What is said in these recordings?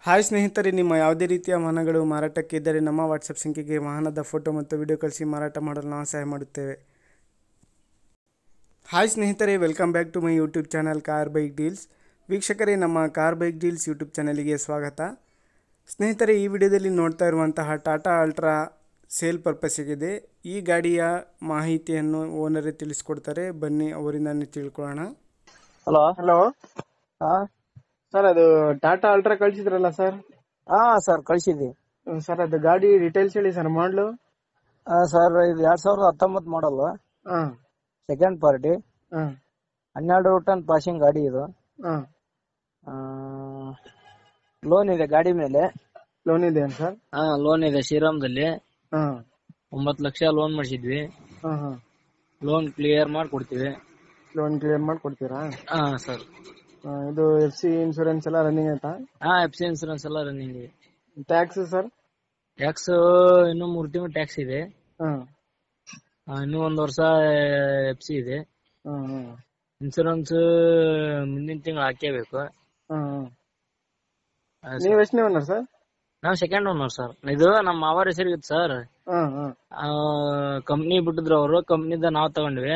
Hi ಸ್ನೇಹಿತರೆ, ನಿಮ್ಮ ಯಾವುದೇ ರೀತಿಯ ವಾಹನಗಳು ಮಾರಾಟಕ್ಕೆ ಇದ್ದರೆ ನಮ್ಮ ವಾಟ್ಸಪ್ ಸಂಖ್ಯೆಗೆ ವಾಹನದ ಫೋಟೋ ಮತ್ತು ವಿಡಿಯೋ ಕಳಿಸಿ ಮಾರಾಟ ಮಾಡಲು ನಾವು ಸಹಾಯ ಮಾಡುತ್ತೇವೆ. ಹಾಯ್ ಸ್ನೇಹಿತರೆ, welcome back to my YouTube channel car bike deals. ವೀಕ್ಷಕರೇ, ನಮ್ಮ ಕಾರ್ ಬೈಕ್ ಡೀಲ್ಸ್ ಯೂಟ್ಯೂಬ್ ಚಾನಲಿಗೆ ಸ್ವಾಗತ. ಸ್ನೇಹಿತರೆ, ಈ ವಿಡಿಯೋದಲ್ಲಿ ನೋಡ್ತಾ ಇರುವಂತಹ ಟಾಟಾ ಅಲ್ಟ್ರಾ ಸೇಲ್ ಪರ್ಪಸ್ಸಿಗಿದೆ. ಈ ಗಾಡಿಯ ಮಾಹಿತಿಯನ್ನು ಓನರೇ ತಿಳಿಸ್ಕೊಡ್ತಾರೆ. ಬನ್ನಿ ಅವರಿಂದಾನೇ ತಿಳ್ಕೊಳ್ಳೋಣ. ಹಲೋ. ಹಾ ಸರ್, ಅದು ಟಾಟಾ ಅಲ್ಟ್ರಾ ಕಳ್ಸಿದ್ರಲ್ಲ ಸರ್? ಸರ್ ಕಳಿಸಿದ್ವಿ. ಸರ್, ಅದು ಗಾಡಿ ಡೀಟೇಲ್ಸ್ ಹೇಳಿ ಸರ್. ಮಾಡ್ಲು ಸರ್, ಇದು 2019 model, second party, 12 ton passing ಗಾಡಿ ಇದು. ಲೋನ್ ಇದೆ ಗಾಡಿ ಮೇಲೆ. ಲೋನ್ ಇದೆ ಸರ್? ಲೋನ್ ಇದೆ ಶ್ರೀರಾಮದಲ್ಲಿ. 9 ಲಕ್ಷ ಲೋನ್ ಮಾಡಿಸಿದ್ವಿ. ಲೋನ್ ಕ್ಲಿಯರ್ ಮಾಡ್ಕೊಡ್ತೀವಿ. ಲೋನ್ ಕ್ಲಿಯರ್ ಮಾಡ್ಕೊಡ್ತೀರಾ? ಸರ್. ಇದು FC ಇನ್ಶೂರೆನ್ಸ್ ಎಲ್ಲ ರನ್ನಿಂಗ್ ಆಯ್ತಾ? FC ಇನ್ಸೂರೆನ್ಸ್ ಎಲ್ಲ ರನ್ನಿಂಗ್ ಇದೆ. Tax sir? ಟ್ಯಾಕ್ಸ್ ಇನ್ನು 3 ತಿಂಗಳು ಟ್ಯಾಕ್ಸ್ ಇದೆ. ಇನ್ನು 1 ವರ್ಷ FC ಇದೆ. ಇನ್ಸೂರೆನ್ಸ್ ಮುಂದಿನ ತಿಂಗಳು ಹಾಕೇಬೇಕು. ನೀವ್ ಎಷ್ಟನೇ ಓನರ್ ಸರ್? ನಾವ್ ಸೆಕೆಂಡ್ ಓನರ್ ಸರ್. ಇದು ನಮ್ಮ ಮಾವಾರ ಹೆಸರಿಗಿತ್ತು ಸರ್. ಕಂಪ್ನಿ ಬಿಟ್ಟಿದ್ರು ಅವರು, ಕಂಪ್ನಿದ ನಾವ್ ತಗೊಂಡ್ವಿ.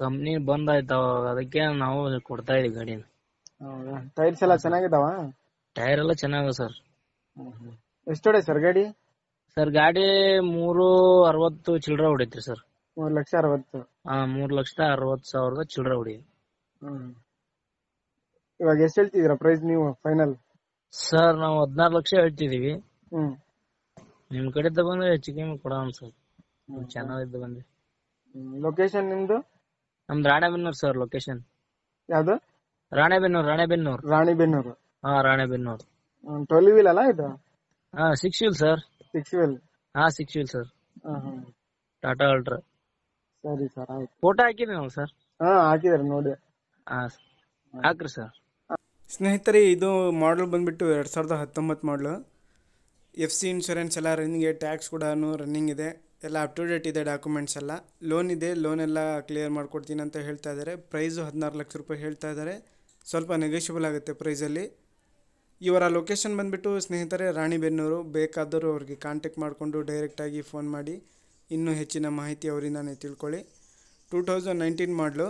ಕಂಪ್ನಿ ಬಂದ್ ಆಯ್ತಾವ, ಅದಕ್ಕೆ ನಾವು ಕೊಡ್ತಾ ಇದೀವಿ ಗಾಡಿನ. ಟೈರ್ಸ್ ಎಲ್ಲ ಚೆನ್ನಾಗಿದಾವ? ಟೈರ್ ಎಲ್ಲ ಚೆನ್ನಾಗ ಸರ್. ಎಷ್ಟೊಡೆ ಸರ್ ಗಾಡಿ? ಸರ್, ಗಾಡಿ 360 ಚಿಲ್ಲರೆ ಹೊಡೈತ್ರಿ ಸರ್. 3,60,000. 3,60,000 ಚಿಲ್ಲರೆ ಹೊಡಿ. ಇವಾಗ ಎಷ್ಟು ಹೇಳ್ತಿದೀರಾ ಪ್ರೈಸ್ ನೀವು ಫೈನಲ್? ಸರ್, ನಾವು 16 ಲಕ್ಷ ಹೇಳ್ತಿದೀವಿ. ನಿಮ್ ಕಡೆ ಬಂದ್ರೆ ಹೆಚ್ಚು ಕಮ್ಮಿ ಕೊಡೋಣ ಸರ್. ಚೆನ್ನಾಗಿದ್ದು ಬಂದ್ರೆ. ಲೊಕೇಶನ್ ನಿಮ್ದು? ನಮ್ದು ರಾಣೆಬೆನ್ನೂರು ಸರ್. ಲೊಕೇಶನ್ ಯಾವ್ದು? ರಾಣೆಬೆನ್ನೂರು. ರಾಣಿಬೆನ್ನೂರು. ರಾಣೆಬೆನ್ನೂರು. 12 ವೀಲ್ ಅಲ್ಲ ಇದು? 6 wheel sir. 6 wheel? 6 wheel sir. Tata ultra. ಸರಿ ಸರ್, ಆಯ್ತು. ಫೋಟೋ ಹಾಕಿರಿ ನಾವು ಸರ್? ಹಾಕಿದಾರೆ ನೋಡಿ. ಹಾಕ್ರಿ ಸರ್. ಸ್ನೇಹಿತರೆ, ಇದು ಮಾಡಲ್ ಬಂದುಬಿಟ್ಟು 2019 ಮಾಡಲು. FC ಇನ್ಶೂರೆನ್ಸ್ ಎಲ್ಲ ರನ್ನಿಂಗ್ ಇದೆ. ಟ್ಯಾಕ್ಸ್ ಕೂಡ ರನ್ನಿಂಗ್ ಇದೆ. ಎಲ್ಲ ಅಪ್ ಟು ಡೇಟ್ ಇದೆ. ಡಾಕ್ಯುಮೆಂಟ್ಸ್ ಎಲ್ಲ ಲೋನ್ ಇದೆ. ಲೋನ್ ಎಲ್ಲ ಕ್ಲಿಯರ್ ಮಾಡ್ಕೊಡ್ತೀನಿ ಅಂತ ಹೇಳ್ತಾ ಇದ್ದಾರೆ. ಪ್ರೈಸು 16 ಲಕ್ಷ ರೂಪಾಯಿ ಹೇಳ್ತಾ ಇದ್ದಾರೆ. ಸ್ವಲ್ಪ ನೆಗೋಷಿಯಬಲ್ ಆಗುತ್ತೆ ಪ್ರೈಸಲ್ಲಿ. ಇವರ ಲೊಕೇಶನ್ ಬಂದುಬಿಟ್ಟು ಸ್ನೇಹಿತರೆ ರಾಣಿಬೆನ್ನೂರು. ಬೇಕಾದರೂ ಅವ್ರಿಗೆ ಕಾಂಟ್ಯಾಕ್ಟ್ ಮಾಡಿಕೊಂಡು ಡೈರೆಕ್ಟಾಗಿ ಫೋನ್ ಮಾಡಿ ಇನ್ನೂ ಹೆಚ್ಚಿನ ಮಾಹಿತಿ ಅವರಿಂದಾನೇ ತಿಳ್ಕೊಳ್ಳಿ. 2019 ಮಾಡಲು.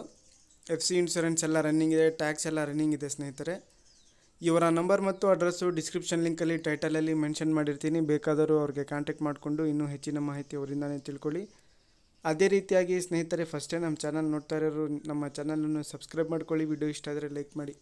FC ಇನ್ಶೂರೆನ್ಸ್ ಎಲ್ಲ ರನ್ನಿಂಗ್ ಇದೆ. ಟ್ಯಾಕ್ಸ್ ಎಲ್ಲ ರನ್ನಿಂಗ್ ಇದೆ ಸ್ನೇಹಿತರೆ. ಇವರ ನಂಬರ್ ಮತ್ತು ಅಡ್ರೆಸ್ಸು ಡಿಸ್ಕ್ರಿಪ್ಷನ್ ಲಿಂಕಲ್ಲಿ ಟೈಟಲಲ್ಲಿ ಮೆನ್ಷನ್ ಮಾಡಿರ್ತೀನಿ. ಬೇಕಾದರೂ ಅವ್ರಿಗೆ ಕಾಂಟ್ಯಾಕ್ಟ್ ಮಾಡಿಕೊಂಡು ಇನ್ನೂ ಹೆಚ್ಚಿನ ಮಾಹಿತಿ ಅವರಿಂದಾನೇ ತಿಳ್ಕೊಳ್ಳಿ. ಅದೇ ರೀತಿಯಾಗಿ ಸ್ನೇಹಿತರೆ, ಫಸ್ಟ್ ಟೈಮ್ ನಮ್ಮ ಚಾನಲ್ ನೋಡ್ತಾ ಇರೋರು ನಮ್ಮ ಚಾನಲನ್ನು ಸಬ್ಸ್ಕ್ರೈಬ್ ಮಾಡ್ಕೊಳ್ಳಿ. ವಿಡಿಯೋ ಇಷ್ಟ ಆದರೆ ಲೈಕ್ ಮಾಡಿ.